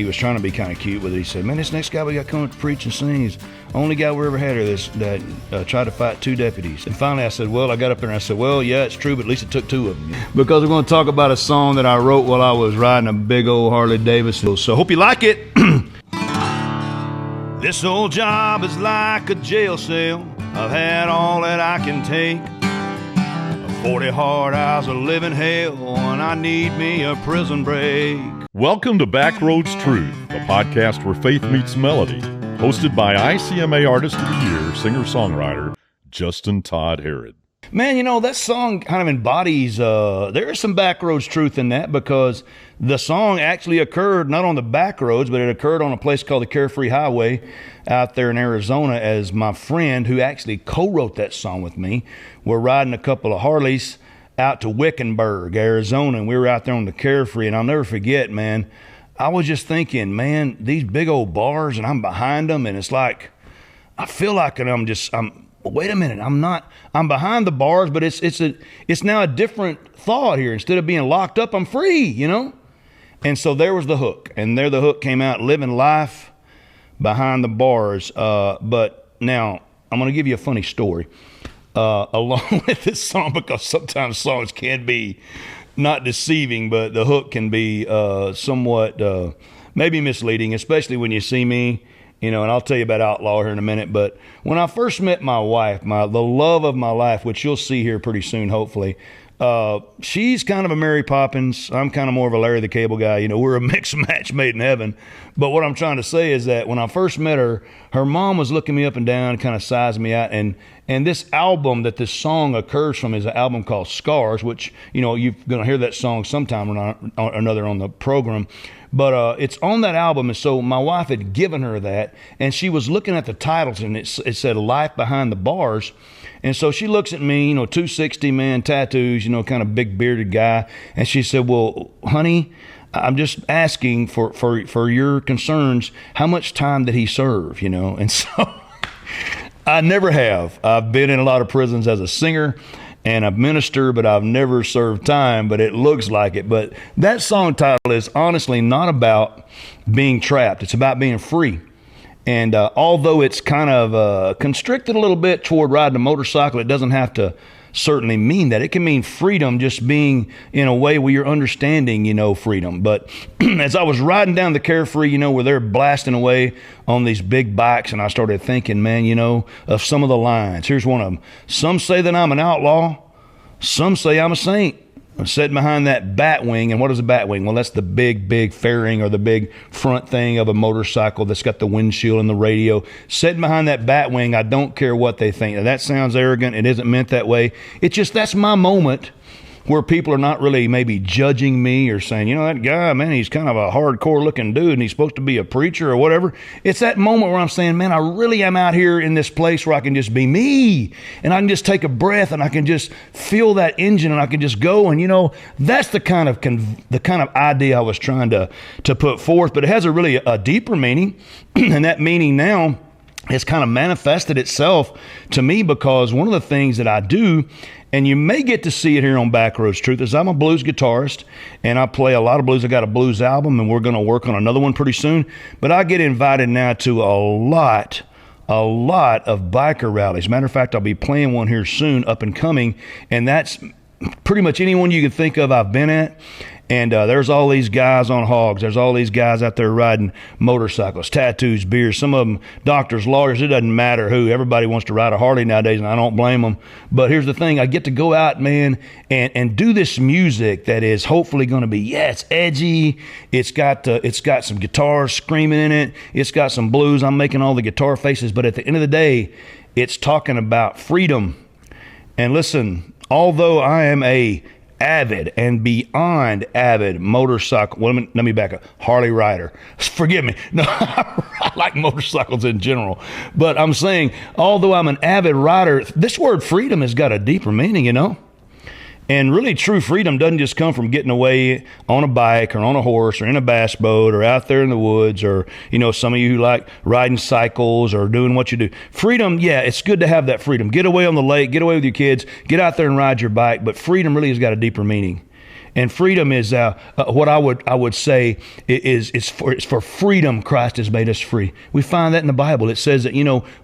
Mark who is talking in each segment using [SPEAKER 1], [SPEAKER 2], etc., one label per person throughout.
[SPEAKER 1] he was trying to be kind of cute with it. He said, man, this next guy we got coming to preach and sing is the only guy we ever had here that tried to fight 2 deputies. And finally I said, well, I got up there and I said, well, yeah, it's true, but at least it took 2 of them. Because we're going to talk about a song that I wrote while I was riding a big old Harley Davidson. So hope you like it. This old job is like a jail cell. I've had all that I can take. 40 hard hours of living hell, and I need me a prison break.
[SPEAKER 2] Welcome to Backroads Truth, a podcast where faith meets melody. Hosted by ICMA Artist of the Year, singer-songwriter, Justin Todd Herod.
[SPEAKER 1] Man, you know, that song kind of embodies, there is some Backroads truth in that, because the song actually occurred not on the back roads, but it occurred on a place called the Carefree Highway out there in Arizona, as my friend who actually co-wrote that song with me, we're riding a couple of Harleys out to Wickenburg, Arizona, and we were out there on the Carefree, and I'll never forget, man, I was just thinking, man, these big old bars, and I'm behind them, and it's like, I feel like wait a minute, I'm behind the bars, but it's now a different thought here. Instead of being locked up, I'm free, you know? And so there was the hook, and there the hook came out, living life behind the bars. But now I'm going to give you a funny story along with this song, because sometimes songs can be not deceiving, but the hook can be somewhat maybe misleading, especially when you see me. You know, and I'll tell you about Outlaw here in a minute, but when I first met my wife, the love of my life, which you'll see here pretty soon, hopefully, she's kind of a Mary Poppins. I'm kind of more of a Larry the Cable Guy. You know, we're a mixed match made in heaven. But what I'm trying to say is that when I first met her, her mom was looking me up and down, kind of sizing me out. And this album that this song occurs from is an album called Scars, which, you know, you're going to hear that song sometime or another on the program. But it's on that album, and so my wife had given her that, and she was looking at the titles, and it said Life Behind the Bars. And so she looks at me, you know, 260, man, tattoos, you know, kind of big bearded guy, and she said, well, honey, I'm just asking for your concerns, how much time did he serve, you know? And so I never have. I've been in a lot of prisons as a singer and a minister, but I've never served time, but it looks like it. But that song title is honestly not about being trapped. It's about being free. And although it's kind of constricted a little bit toward riding a motorcycle, it doesn't have to certainly mean that. It can mean freedom, just being in a way where you're understanding, you know, freedom. But as I was riding down the Carefree, you know, where they're blasting away on these big bikes, and I started thinking, man, you know, of some of the lines. Here's one of them. Some say that I'm an outlaw. Some say I'm a saint. I'm sitting behind that bat wing. And what is a bat wing? Well, that's the big fairing, or the big front thing of a motorcycle that's got the windshield and the radio. Sitting behind that bat wing, I don't care what they think. Now, that sounds arrogant. It isn't meant that way. It's just, that's my moment where people are not really maybe judging me or saying, you know, that guy, man, he's kind of a hardcore looking dude and he's supposed to be a preacher or whatever. It's that moment where I'm saying, man, I really am out here in this place where I can just be me, and I can just take a breath, and I can just feel that engine, and I can just go. And, you know, that's the kind of idea I was trying to put forth, but it has a deeper meaning. And that meaning now has kind of manifested itself to me, because one of the things that I do, and you may get to see it here on Backroads Truth, is I'm a blues guitarist, and I play a lot of blues. I got a blues album, and we're going to work on another one pretty soon. But I get invited now to a lot of biker rallies. Matter of fact, I'll be playing one here soon, up and coming, and that's pretty much anyone you can think of I've been at. And there's all these guys on hogs. There's all these guys out there riding motorcycles, tattoos, beers, some of them doctors, lawyers. It doesn't matter who. Everybody wants to ride a Harley nowadays, and I don't blame them. But here's the thing. I get to go out, man, and do this music that is hopefully going to be, it's edgy. It's got some guitars screaming in it. It's got some blues. I'm making all the guitar faces. But at the end of the day, it's talking about freedom. And listen, although I am a avid and beyond avid motorcycle, well, let me back up, Harley rider. Forgive me. No, I like motorcycles in general. But I'm saying, although I'm an avid rider, this word freedom has got a deeper meaning, you know? And really, true freedom doesn't just come from getting away on a bike or on a horse or in a bass boat or out there in the woods, or, you know, some of you who like riding cycles or doing what you do. Freedom, yeah, it's good to have that freedom. Get away on the lake, get away with your kids, get out there and ride your bike. But freedom really has got a deeper meaning. And freedom is what I would say is for freedom Christ has made us free. We find that in the Bible. It says that,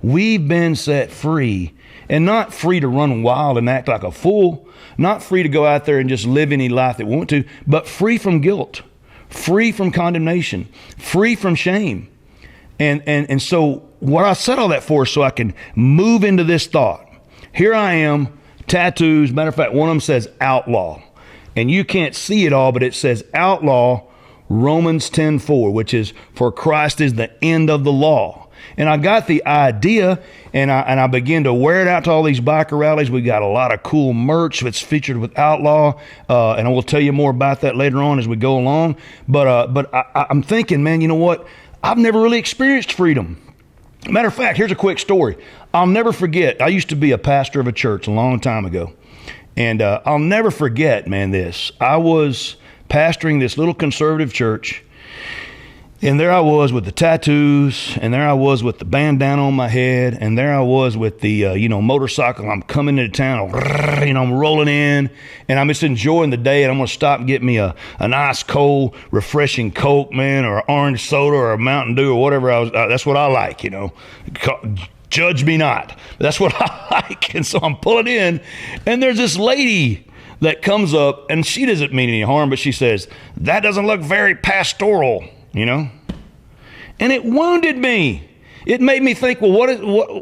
[SPEAKER 1] we've been set free, and not free to run wild and act like a fool, not free to go out there and just live any life that we want to, but free from guilt, free from condemnation, free from shame. And so what I said all that for is so I can move into this thought. Here I am, tattoos. Matter of fact, one of them says outlaw. And you can't see it all, but it says outlaw, Romans 10:4, which is for Christ is the end of the law. And I got the idea, and I began to wear it out to all these biker rallies. We got a lot of cool merch that's featured with outlaw, and I will tell you more about that later on as we go along. But I'm thinking, man, you know what? I've never really experienced freedom. Matter of fact, here's a quick story. I'll never forget. I used to be a pastor of a church a long time ago. And I'll never forget, man, this. I was pastoring this little conservative church, and there I was with the tattoos, and there I was with the bandana on my head, and there I was with the, motorcycle. I'm coming into town, I'm rolling in, and I'm just enjoying the day, and I'm going to stop and get me a nice, cold, refreshing Coke, man, or an orange soda, or a Mountain Dew, or whatever that's what I like, Judge me not. That's what I like. And so I'm pulling in, and there's this lady that comes up, and she doesn't mean any harm, but she says, "That doesn't look very pastoral," And it wounded me. It made me think, well,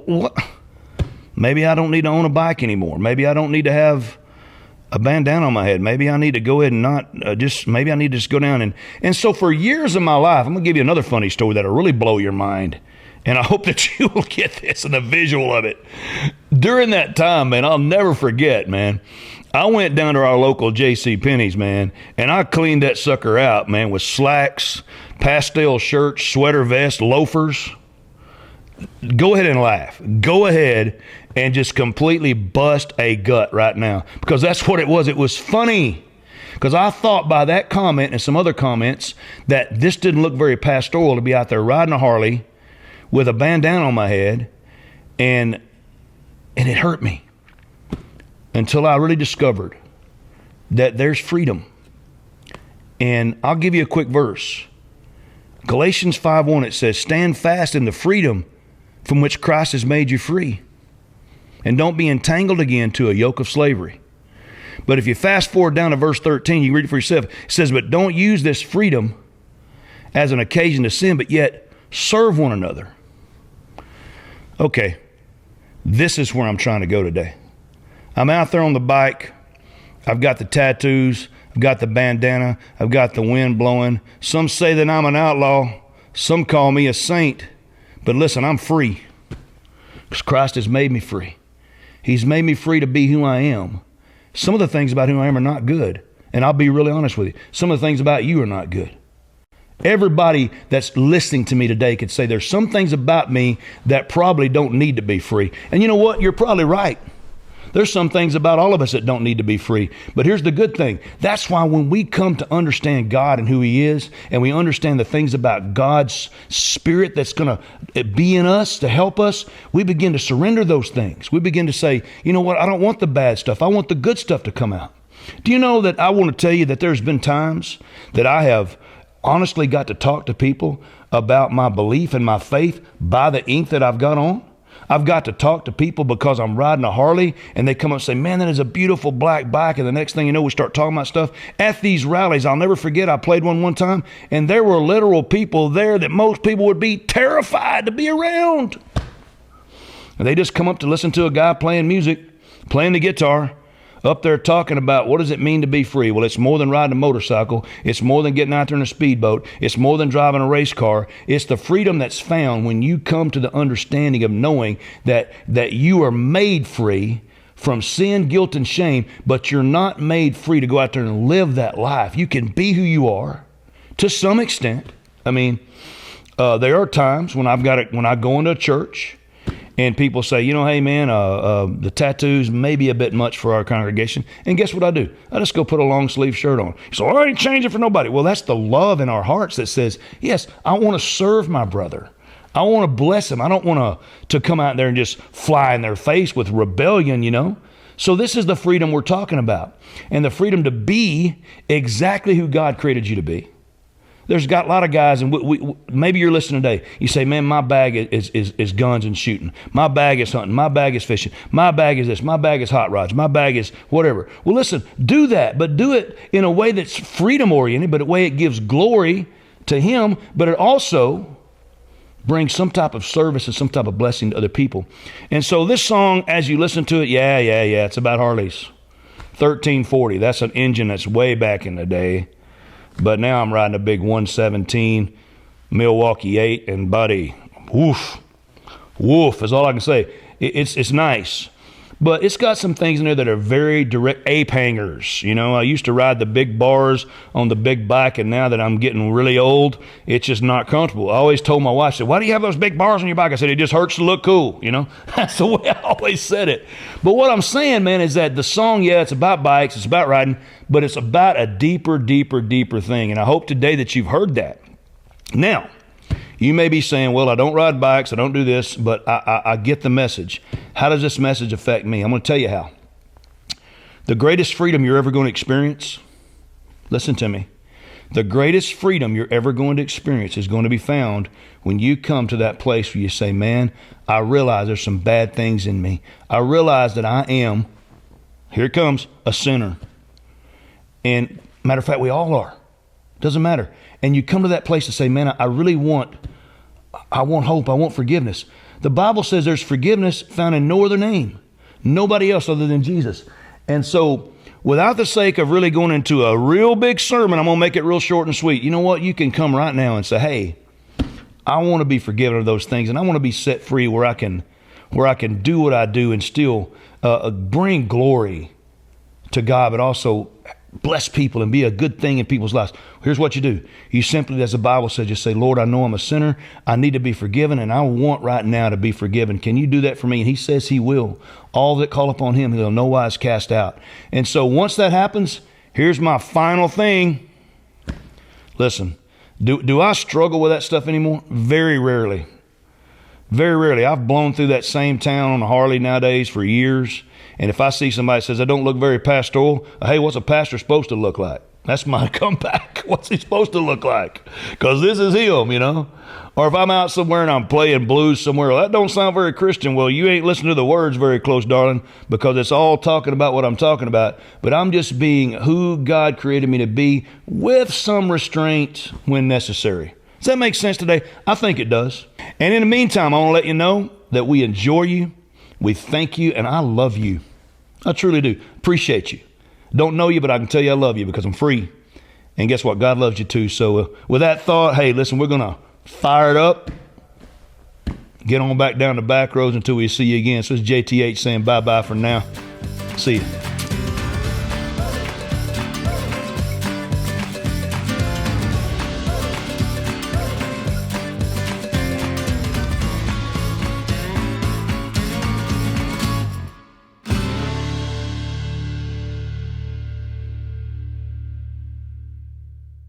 [SPEAKER 1] what? Maybe I don't need to own a bike anymore. Maybe I don't need to have a bandana on my head. Maybe I need to go ahead and not maybe I need to just go down. And so for years of my life, I'm going to give you another funny story that'll really blow your mind. And I hope that you will get this and the visual of it. During that time, man, I'll never forget, man. I went down to our local J.C. Penney's, man, and I cleaned that sucker out, man, with slacks, pastel shirts, sweater vest, loafers. Go ahead and laugh. Go ahead and just completely bust a gut right now, because that's what it was. It was funny, because I thought by that comment and some other comments that this didn't look very pastoral to be out there riding a Harley with a bandana on my head, and it hurt me until I really discovered that there's freedom. And I'll give you a quick verse. Galatians 5:1, it says, "Stand fast in the freedom from which Christ has made you free, and don't be entangled again to a yoke of slavery." But if you fast forward down to verse 13, you can read it for yourself. It says, "But don't use this freedom as an occasion to sin, but yet serve one another." Okay, this is where I'm trying to go today. I'm out there on the bike. I've got the tattoos. I've got the bandana. I've got the wind blowing. Some say that I'm an outlaw. Some call me a saint. But listen, I'm free, because Christ has made me free. He's made me free to be who I am. Some of the things about who I am are not good. And I'll be really honest with you. Some of the things about you are not good. Everybody that's listening to me today could say there's some things about me that probably don't need to be free. And you know what? You're probably right. There's some things about all of us that don't need to be free. But here's the good thing. That's why when we come to understand God and who He is, and we understand the things about God's Spirit that's going to be in us to help us, we begin to surrender those things. We begin to say, you know what? I don't want the bad stuff. I want the good stuff to come out. Do you know that I want to tell you that there's been times that I have honestly got to talk to people about my belief and my faith by the ink that I've got on? I've got to talk to people because I'm riding a Harley, and they come up and say, "Man, that is a beautiful black bike." And the next thing you know, we start talking about stuff at these rallies. I'll never forget, I played one time, and there were literal people there that most people would be terrified to be around. And they just come up to listen to a guy playing music, playing the guitar, up there talking about what does it mean to be free. Well, it's more than riding a motorcycle. It's more than getting out there in a speedboat. It's more than driving a race car. It's the freedom that's found when you come to the understanding of knowing that you are made free from sin, guilt, and shame, but you're not made free to go out there and live that life. You can be who you are to some extent. I mean, there are times when when I go into a church and people say, hey, man, the tattoos may be a bit much for our congregation. And guess what I do? I just go put a long sleeve shirt on. So I ain't changing for nobody. Well, that's the love in our hearts that says, yes, I want to serve my brother. I want to bless him. I don't want to come out there and just fly in their face with rebellion, So this is the freedom we're talking about, and the freedom to be exactly who God created you to be. There's got a lot of guys, and maybe you're listening today. You say, man, my bag is guns and shooting. My bag is hunting. My bag is fishing. My bag is this. My bag is hot rods. My bag is whatever. Well, listen, do that, but do it in a way that's freedom-oriented, but a way it gives glory to Him, but it also brings some type of service and some type of blessing to other people. And so this song, as you listen to it, yeah, it's about Harleys. 1340, that's an engine that's way back in the day. But now I'm riding a big 117 Milwaukee 8, and buddy, woof is all I can say. It's nice, but it's got some things in there that are very direct. Ape hangers, you know. I used to ride the big bars on the big bike, and now that I'm getting really old, it's just not comfortable. I always told my wife, I said, why do you have those big bars on your bike? I said, it just hurts to look cool, you know. That's the way I always said it. But what I'm saying, man, is that the song, yeah, it's about bikes, it's about riding, but it's about a deeper thing. And I hope today that you've heard that. Now, you may be saying, well, I don't ride bikes, I don't do this, but I get the message. How does this message affect me? I'm going to tell you how. The greatest freedom you're ever going to experience, listen to me, the greatest freedom you're ever going to experience is going to be found when you come to that place where you say, man, I realize there's some bad things in me. I realize that I am, here it comes, a sinner. And matter of fact, we all are. Doesn't matter. And you come to that place to say, man, I want hope. I want forgiveness. The Bible says there's forgiveness found in no other name, nobody else other than Jesus. And so without the sake of really going into a real big sermon, I'm going to make it real short and sweet. You know what? You can come right now and say, hey, I want to be forgiven of those things, and I want to be set free where I can do what I do and still bring glory to God, but also bless people and be a good thing in people's lives. Here's what you do. You simply, as the Bible says, just say, Lord, I know I'm a sinner. I need to be forgiven, and I want right now to be forgiven. Can you do that for me? And He says He will. All that call upon Him, He'll no wise cast out. And so once that happens, here's my final thing. Listen, do I struggle with that stuff anymore? Very rarely. Very rarely. I've blown through that same town on a Harley nowadays for years. And if I see somebody that says, I don't look very pastoral, hey, what's a pastor supposed to look like? That's my comeback. What's he supposed to look like? Because this is him, you know. Or if I'm out somewhere and I'm playing blues somewhere, well, that don't sound very Christian. Well, you ain't listening to the words very close, darling, because it's all talking about what I'm talking about. But I'm just being who God created me to be with some restraint when necessary. Does that make sense today? I think it does. And in the meantime, I want to let you know that we enjoy you. We thank you, and I love you. I truly do. Appreciate you. Don't know you, but I can tell you I love you because I'm free. And guess what? God loves you too. So with that thought, hey, listen, we're going to fire it up. Get on back down to Backroads until we see you again. So it's JTH saying bye-bye for now. See you.